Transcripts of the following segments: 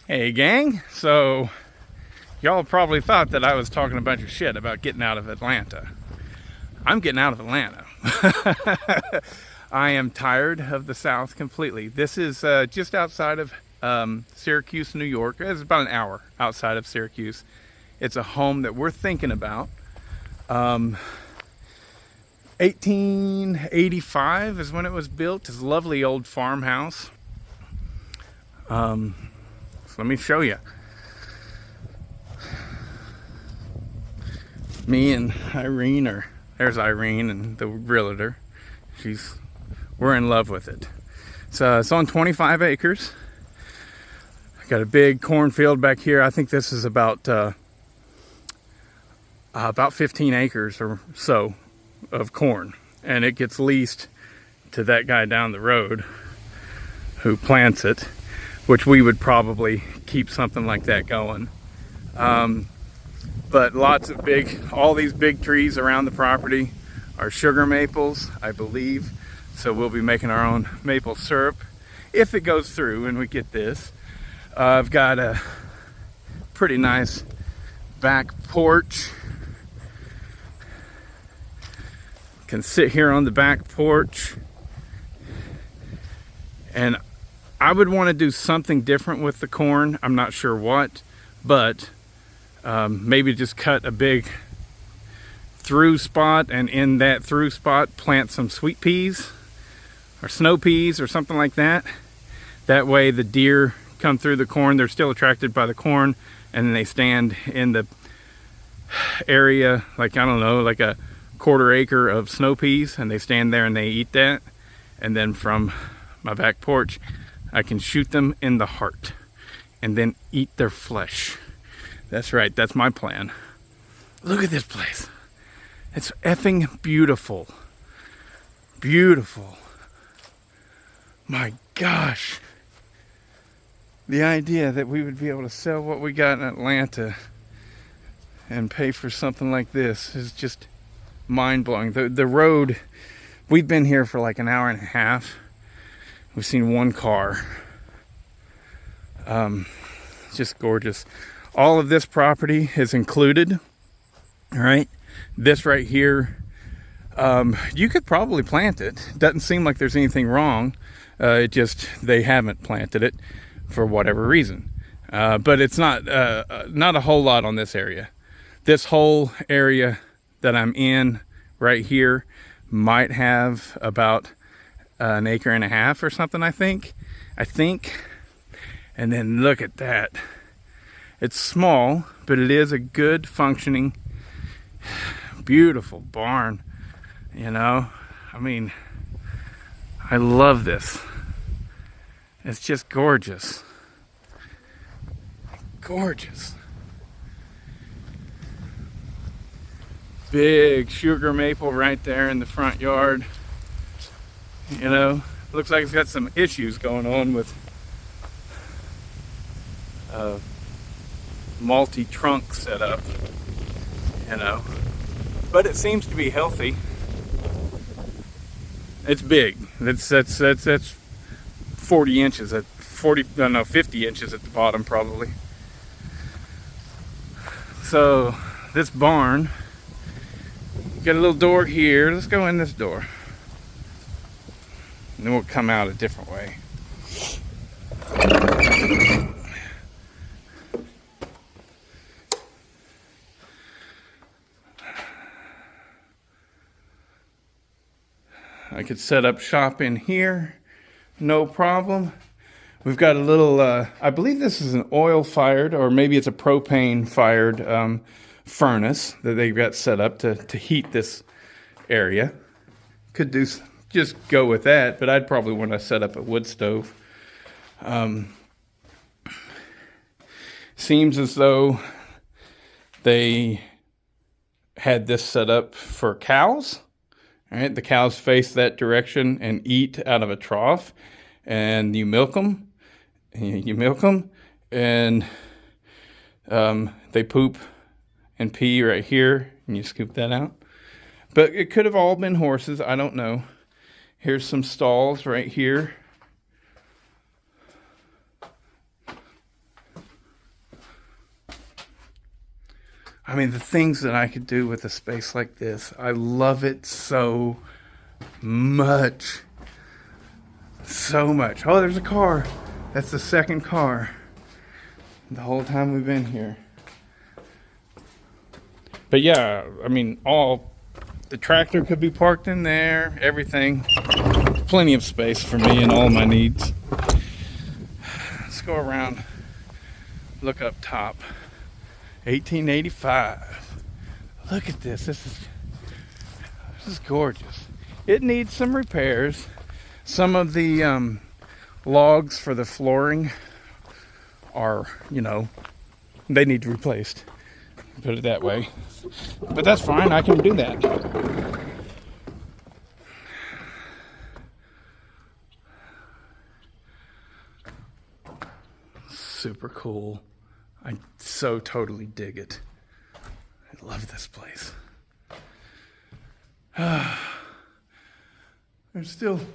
Hey gang, so y'all probably thought that I was talking a bunch of shit about getting out of Atlanta. I'm getting out of Atlanta. I am tired of the South completely. This is just outside of Syracuse, New York. It's about an hour outside of Syracuse. It's a home that we're thinking about. 1885 is when it was built. It's a lovely old farmhouse. Let me show you. Me and Irene there's Irene and the realtor. We're in love with it. So it's on 25 acres. I got a big cornfield back here. I think this is about 15 acres or so of corn, and it gets leased to that guy down the road who plants it, which we would probably keep something like that going. But lots of all these big trees around the property are sugar maples, I believe. So we'll be making our own maple syrup if it goes through and we get this. I've got a pretty nice back porch. Can sit here on the back porch, and I would want to do something different with the corn. I'm not sure what, but maybe just cut a big through spot, and in that through spot plant some sweet peas or snow peas or something like that. That way the deer come through the corn, they're still attracted by the corn, and then they stand in the area, like, I don't know, like a quarter acre of snow peas, and they stand there and they eat that. And then from my back porch I can shoot them in the heart and then eat their flesh. That's right, that's my plan. Look at this place. It's effing beautiful. Beautiful. My gosh. The idea that we would be able to sell what we got in Atlanta and pay for something like this is just mind-blowing. The road, we've been here for like an hour and a half. We've seen one car. Just gorgeous. All of this property is included. All right, this right here, you could probably plant it. Doesn't seem like there's anything wrong. It just, they haven't planted it for whatever reason. But it's not a whole lot on this area. This whole area that I'm in right here might have about an acre and a half or something, I think. And then look at that. It's small, but it is a good functioning, beautiful barn. You know, I mean, I love this. It's just gorgeous. Gorgeous. Big sugar maple right there in the front yard. You know, looks like it's got some issues going on with multi-trunk setup, you know, but it seems to be healthy. It's big. That's 40 inches at 50 inches at the bottom probably. So this barn, got a little door here. Let's go in this door, and then we'll come out a different way. I could set up shop in here, no problem. We've got a little, I believe this is an oil fired, or maybe it's a propane fired furnace that they've got set up to heat this area. Could just go with that, but I'd probably want to set up a wood stove. Seems as though they had this set up for cows. All right, the cows face that direction and eat out of a trough, and you milk them. And they poop and pee right here, and you scoop that out. But it could have all been horses, I don't know. Here's some stalls right here. I mean, the things that I could do with a space like this, I love it so much. So much. Oh, there's a car. That's the second car the whole time we've been here. But yeah, I mean, the tractor could be parked in there, everything. Plenty of space for me and all my needs. Let's go around, look up top. 1885. Look at this. This is gorgeous. It needs some repairs. Some of the logs for the flooring are, you know, they need replaced. Put it that way. But that's fine. I can do that. Super cool. I so totally dig it. I love this place.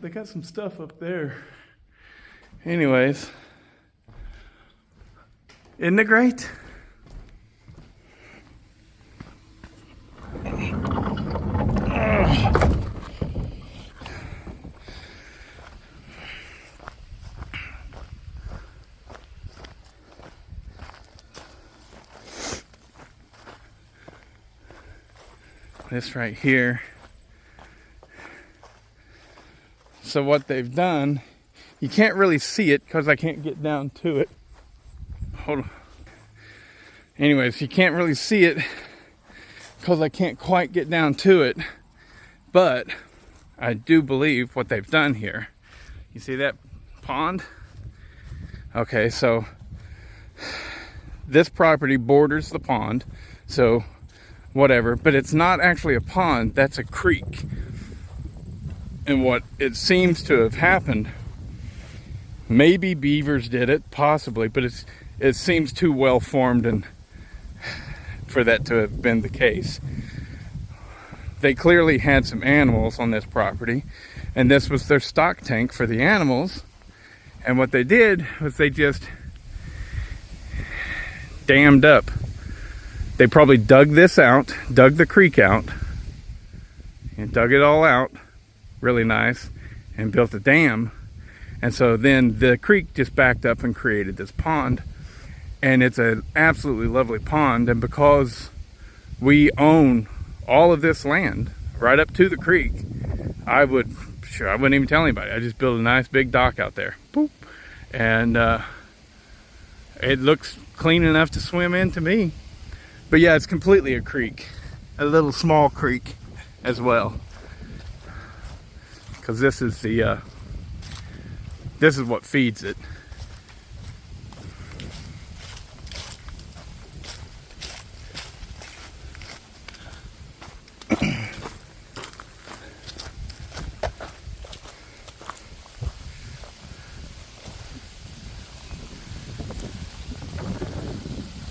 They got some stuff up there. Anyways, isn't it great? This right here. So what they've done, you can't really see it because I can't get down to it. Hold on. Anyways, you can't really see it because I can't quite get down to it. But I do believe what they've done here. You see that pond? Okay, so this property borders the pond. So whatever, but it's not actually a pond, that's a creek. And what it seems to have happened, maybe beavers did it, possibly, but it seems too well formed and for that to have been the case. They clearly had some animals on this property, and this was their stock tank for the animals. And what they did was they just dammed up. They probably dug this out, dug the creek out, and dug it all out really nice, and built a dam. And so then the creek just backed up and created this pond. And it's an absolutely lovely pond. And because we own all of this land right up to the creek, I wouldn't even tell anybody. I just built a nice big dock out there. Boop. And it looks clean enough to swim in to me. But yeah, it's completely a creek, a little small creek as well. Because this is what feeds it.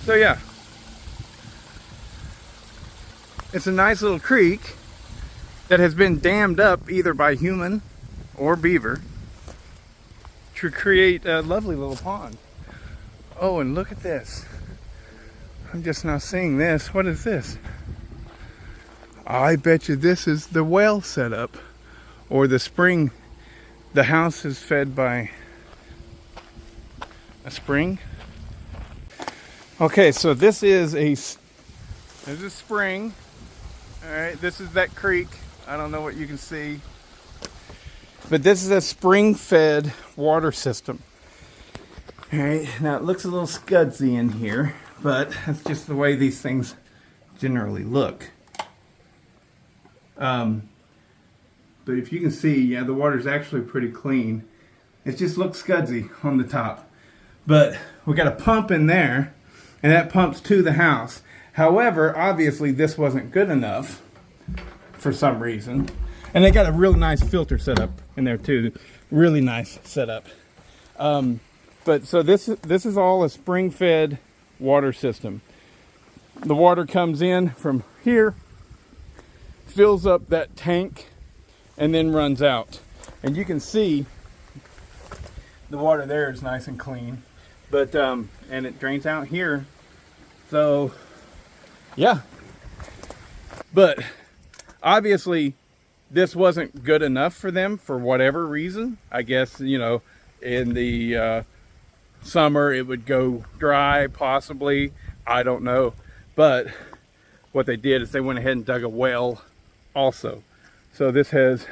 So yeah. It's a nice little creek that has been dammed up either by human or beaver to create a lovely little pond. Oh, and look at this. I'm just now seeing this. What is this? I bet you this is the well setup or the spring. The house is fed by a spring. Okay, so there's a spring. All right, this is that creek. I don't know what you can see, but this is a spring-fed water system. All right, now it looks a little scudsy in here, but that's just the way these things generally look. But if you can see, yeah, the water's actually pretty clean. It just looks scudsy on the top. But we got a pump in there, and that pumps to the house. However, obviously this wasn't good enough for some reason. And they got a real nice filter set up in there too. Really nice setup. But so this is all a spring-fed water system. The water comes in from here, fills up that tank, and then runs out. And you can see the water there is nice and clean. But and it drains out here. So Yeah. But obviously this wasn't good enough for them for whatever reason. I guess, you know, in the summer it would go dry, possibly. I don't know. But what they did is they went ahead and dug a well also. So this has,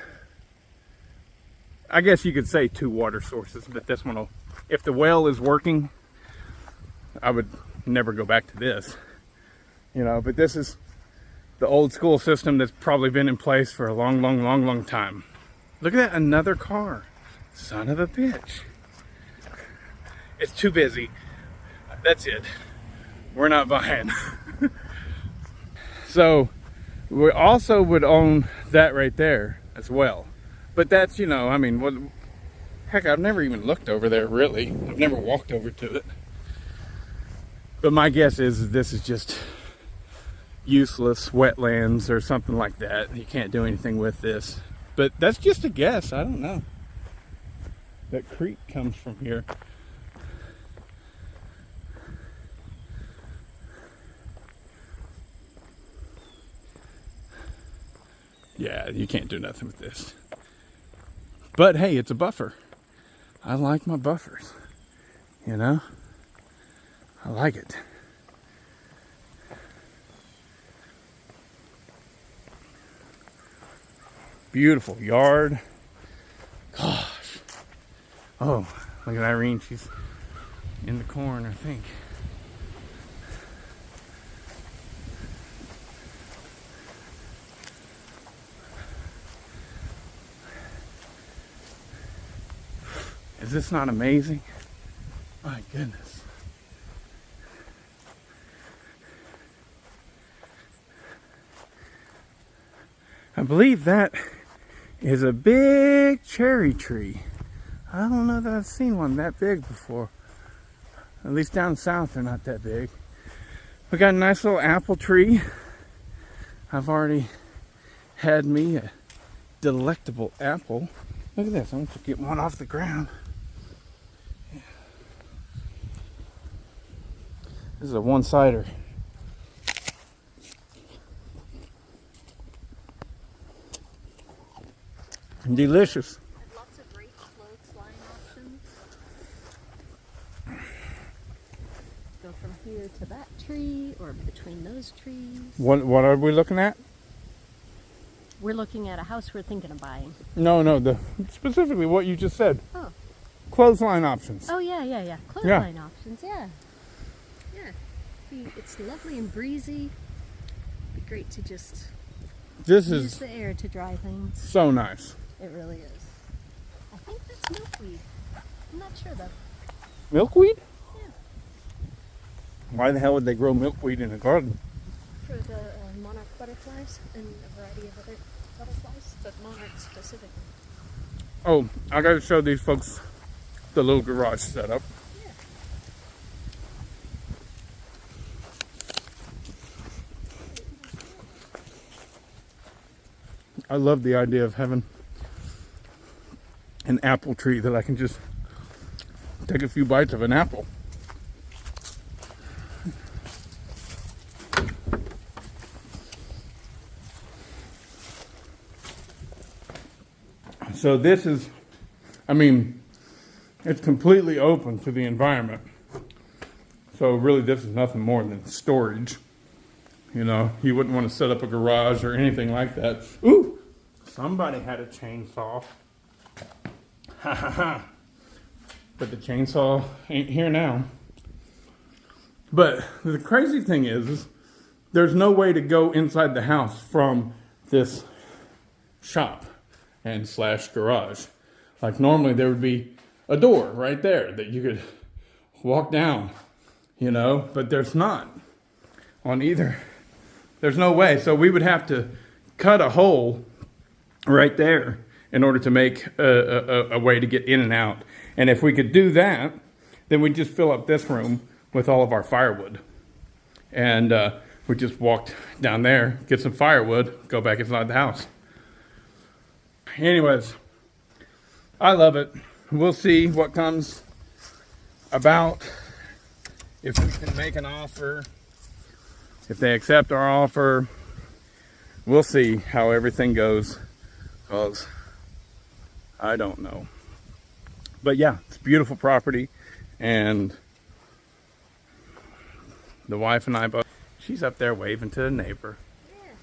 I guess you could say, 2 water sources, but this one will, if the well is working, I would never go back to this, you know. But this is the old school system that's probably been in place for a long time. Look at that, another car. Son of a bitch. It's too busy. That's it. We're not buying. So we also would own that right there as well. But that's, you know, I mean, what, heck, I've never even looked over there, really. I've never walked over to it. But my guess is this is just useless wetlands or something like that. You can't do anything with this. But that's just a guess. I don't know. That creek comes from here. Yeah, you can't do nothing with this. But hey, it's a buffer. I like my buffers. You know? I like it. Beautiful yard. Gosh. Oh, look at Irene. She's in the corn, I think. Is this not amazing? My goodness. I believe that is a big cherry tree. I don't know that I've seen one that big before. At least down south they're not that big. We got a nice little apple tree. I've already had me a delectable apple. Look at this, I'm going to get one off the ground. This is a one-sider. Delicious. Lots of great clothesline options. Go from here to that tree or between those trees. What are we looking at? We're looking at a house we're thinking of buying. No, specifically what you just said. Oh. Clothesline options. Oh, yeah. Clothesline options, yeah. It's lovely and breezy. Be great to just use the air to dry things. So nice. It really is. I think that's milkweed. I'm not sure though. Milkweed? Yeah. Why the hell would they grow milkweed in a garden? For the monarch butterflies and a variety of other butterflies, but monarchs specifically. Oh, I gotta show these folks the little garage setup. Yeah. I love the idea of having an apple tree that I can just take a few bites of an apple. So this is, I mean, it's completely open to the environment. So really this is nothing more than storage. You know, you wouldn't want to set up a garage or anything like that. Ooh, somebody had a chainsaw. Ha ha ha. But the chainsaw ain't here now. But the crazy thing is there's no way to go inside the house from this shop and slash garage. Like normally there would be a door right there that you could walk down, you know, but there's not on either. There's no way. So we would have to cut a hole right there in order to make a way to get in and out. And if we could do that, then we'd just fill up this room with all of our firewood. And we just walked down there, get some firewood, go back inside the house. Anyways, I love it. We'll see what comes about, if we can make an offer. If they accept our offer, we'll see how everything goes, because I don't know. But yeah, it's a beautiful property, and the wife and I both, she's up there waving to the neighbor. Yeah.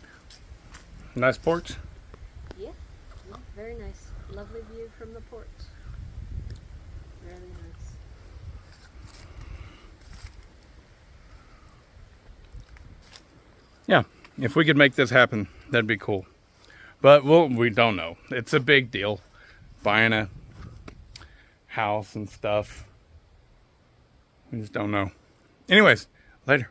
Nice porch? Yeah, yeah, very nice. Lovely view from the porch. Really nice. Yeah, if we could make this happen, that'd be cool. But we don't know. It's a big deal, buying a house and stuff. We just don't know. Anyways, later.